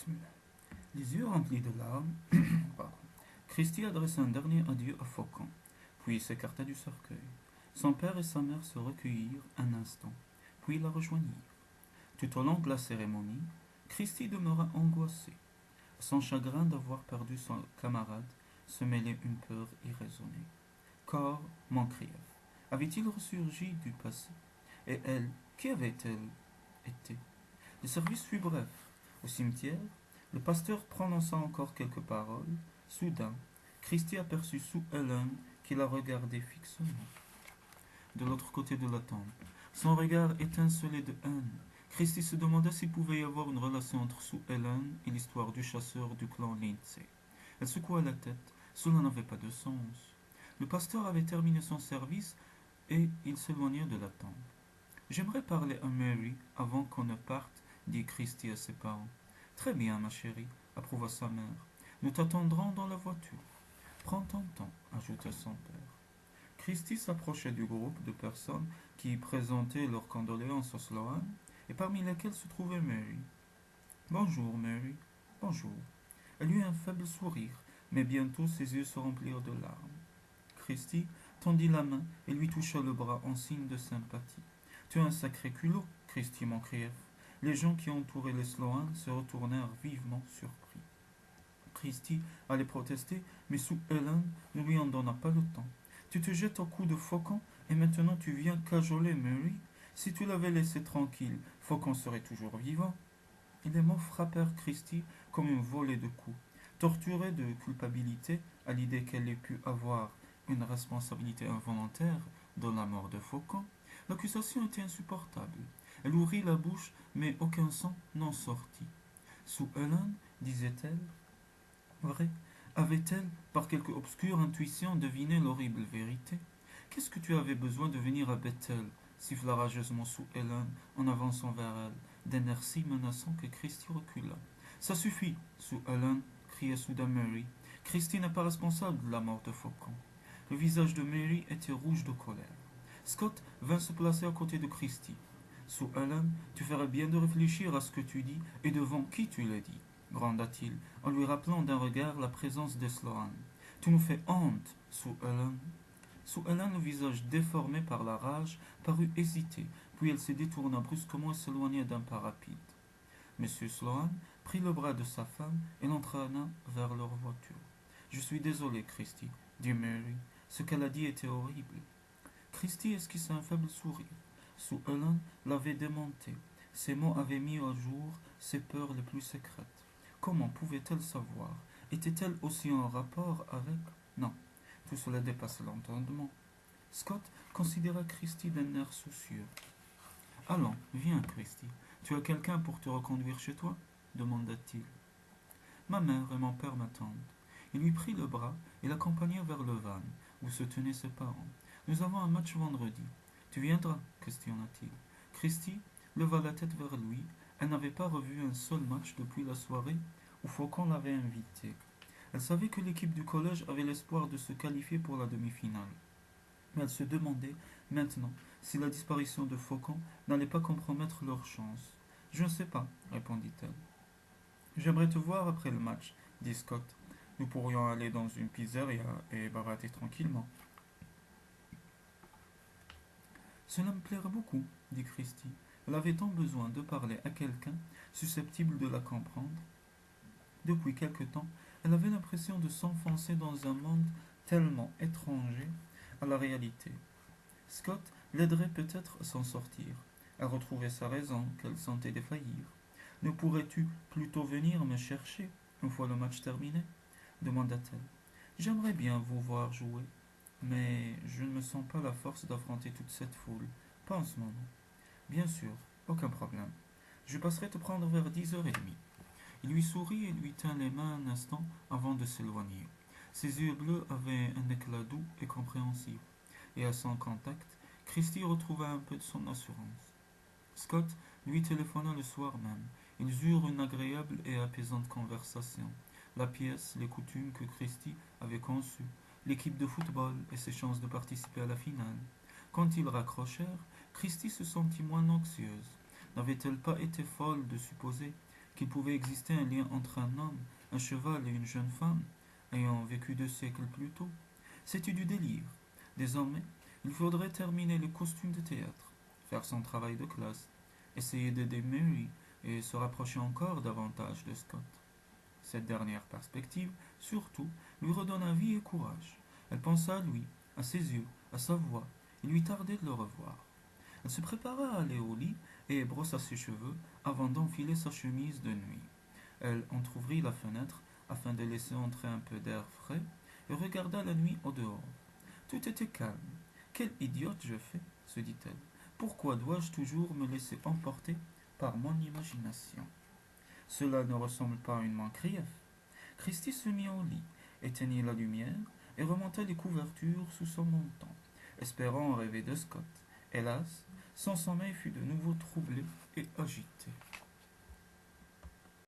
Bismillah. Les yeux remplis de larmes, pardon, Christie adressa un dernier adieu à Faucon, puis s'écarta du cercueil. Son père et sa mère se recueillirent un instant, puis la rejoignirent. Tout au long de la cérémonie, Christie demeura angoissée. Son chagrin d'avoir perdu son camarade se mêlait une peur irraisonnée. Corps Moncrieff avait-il ressurgi du passé? Et elle, qui avait-elle été? Le service fut bref. Au cimetière, le pasteur prononça encore quelques paroles. Soudain, Christie aperçut Sue Ellen qui la regardait fixement. De l'autre côté de la tombe, son regard étincelait de haine. Christie se demanda s'il pouvait y avoir une relation entre Sue Ellen et l'histoire du chasseur du clan Lindsay. Elle secoua la tête. Cela n'avait pas de sens. Le pasteur avait terminé son service et il s'éloigna de la tombe. J'aimerais parler à Mary avant qu'on ne parte, dit Christie à ses parents. Très bien, ma chérie, approuva sa mère. Nous t'attendrons dans la voiture. Prends ton temps, ajouta son père. Christie s'approchait du groupe de personnes qui présentaient leurs condoléances à Sloan, et parmi lesquelles se trouvait Mary. Bonjour, Mary. Bonjour. Elle eut un faible sourire, mais bientôt ses yeux se remplirent de larmes. Christie tendit la main et lui toucha le bras en signe de sympathie. Tu as un sacré culot, Christie Moncrieff. Les gens qui entouraient les Sloan se retournèrent vivement surpris. Christie allait protester, mais Sue Ellen ne lui en donna pas le temps. Tu te jettes au cou de Faucon et maintenant tu viens cajoler Mary. Si tu l'avais laissé tranquille, Faucon serait toujours vivant. Et les mots frappèrent Christie comme une volée de coups. Torturée de culpabilité à l'idée qu'elle ait pu avoir une responsabilité involontaire dans la mort de Faucon, l'accusation était insupportable. Elle ouvrit la bouche, mais aucun son n'en sortit. Sue Ellen, disait-elle, vrai, avait-elle, par quelque obscure intuition, deviné l'horrible vérité? Qu'est-ce que tu avais besoin de venir à Bethel? Siffla rageusement Sue Ellen en avançant vers elle, d'un air si menaçant que Christie recula. Ça suffit, Sue Ellen, cria soudain Mary. Christie n'est pas responsable de la mort de Faucon. Le visage de Mary était rouge de colère. Scott vint se placer à côté de Christie. Sue Ellen, tu ferais bien de réfléchir à ce que tu dis et devant qui tu le dis, gronda-t-il, en lui rappelant d'un regard la présence de Sloan. Tu nous fais honte, Sue Ellen. Sue Ellen, le visage déformé par la rage, parut hésiter, puis elle se détourna brusquement et s'éloigna d'un pas rapide. Monsieur Sloan prit le bras de sa femme et l'entraîna vers leur voiture. Je suis désolé, Christie, dit Mary. Ce qu'elle a dit était horrible. Christie esquissa un faible sourire. Sue Ellen l'avait démonté. Ses mots avaient mis au jour ses peurs les plus secrètes. Comment pouvait-elle savoir? Était-elle aussi en rapport avec... Non, tout cela dépassait l'entendement. Scott considéra Christie d'un air soucieux. Allons, viens, Christie. Tu as quelqu'un pour te reconduire chez toi? Demanda-t-il. Ma mère et mon père m'attendent. Il lui prit le bras et l'accompagna vers le van, où se tenaient ses parents. Nous avons un match vendredi. Tu viendras? Questionna-t-il. Christie leva la tête vers lui. Elle n'avait pas revu un seul match depuis la soirée où Faucon l'avait invitée. Elle savait que l'équipe du collège avait l'espoir de se qualifier pour la demi-finale. Mais elle se demandait maintenant si la disparition de Faucon n'allait pas compromettre leurs chances. Je ne sais pas, répondit-elle. J'aimerais te voir après le match, dit Scott. Nous pourrions aller dans une pizzeria et barater tranquillement. Cela me plairait beaucoup, dit Christie. Elle avait tant besoin de parler à quelqu'un susceptible de la comprendre. Depuis quelque temps, elle avait l'impression de s'enfoncer dans un monde tellement étranger à la réalité. Scott l'aiderait peut-être à s'en sortir, à retrouver sa raison qu'elle sentait défaillir. Ne pourrais-tu plutôt venir me chercher une fois le match terminé? Demanda-t-elle. J'aimerais bien vous voir jouer, mais je ne me sens pas la force d'affronter toute cette foule. Pas en ce moment. Bien sûr, aucun problème. Je passerai te prendre vers 10h30. Il lui sourit et lui tint les mains un instant avant de s'éloigner. Ses yeux bleus avaient un éclat doux et compréhensif, et à son contact, Christie retrouva un peu de son assurance. Scott lui téléphona le soir même. Ils eurent une agréable et apaisante conversation. La pièce, les coutumes que Christie avait conçues, l'équipe de football et ses chances de participer à la finale. Quand ils raccrochèrent, Christie se sentit moins anxieuse. N'avait-elle pas été folle de supposer qu'il pouvait exister un lien entre un homme, un cheval et une jeune femme, ayant vécu 2 siècles plus tôt. C'était du délire. Désormais, il faudrait terminer les costumes de théâtre, faire son travail de classe, essayer d'aider Mary et se rapprocher encore davantage de Scott. Cette dernière perspective, surtout, lui redonna vie et courage. Elle pensa à lui, à ses yeux, à sa voix. Il lui tardait de le revoir. Elle se prépara à aller au lit et brossa ses cheveux avant d'enfiler sa chemise de nuit. Elle entr'ouvrit la fenêtre afin de laisser entrer un peu d'air frais et regarda la nuit au dehors. Tout était calme. Quelle idiote je fais, se dit-elle. Pourquoi dois-je toujours me laisser emporter par mon imagination? Cela ne ressemble pas à une mancrief. Christie se mit au lit, éteignit la lumière et remonta les couvertures sous son menton, espérant rêver de Scott. Hélas, son sommeil fut de nouveau troublé et agité.